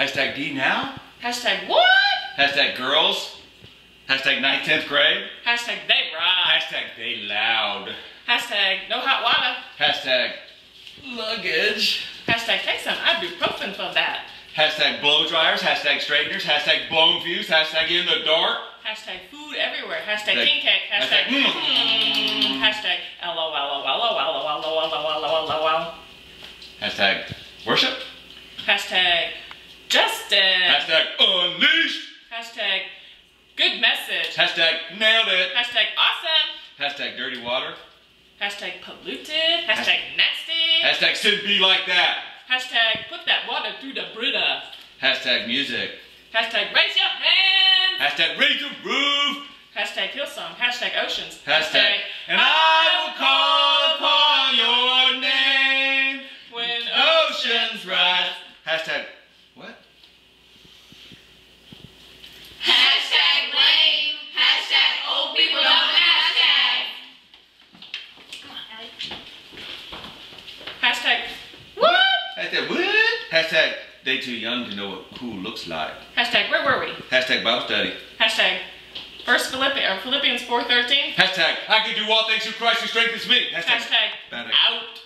Hashtag Dnow. Hashtag what? Hashtag girls. Hashtag 9th, 10th grade. Hashtag they ride. Hashtag they loud. Hashtag no hot water. Hashtag luggage. Hashtag take some ibuprofen for that. Hashtag blow dryers. Hashtag straighteners. Hashtag blown fuse. Hashtag in the dark. Hashtag food everywhere. Hashtag king cake. Hashtag hashtag LOL. Hashtag worship. Hashtag Justin. Hashtag unleashed. Hashtag good message. Hashtag nailed it. Hashtag awesome. Hashtag dirty water. Hashtag polluted. Hashtag nasty. Hashtag should be like that. Hashtag put that water through the Brita. Hashtag music. Hashtag raise your hands. Hashtag raise the roof. Hashtag Hillsong. Hashtag oceans. Hashtag and I will call upon your name when oceans rise. Hashtag what? Hashtag lame. Hashtag old people don't hashtag. Come on, Ellie. Hashtag what? Hashtag what? Hashtag they too young to know what cool looks like. Hashtag where were we? Hashtag Bible study. Hashtag Philippians 4:13. Hashtag I can do all things through Christ who strengthens me. Hashtag better. out.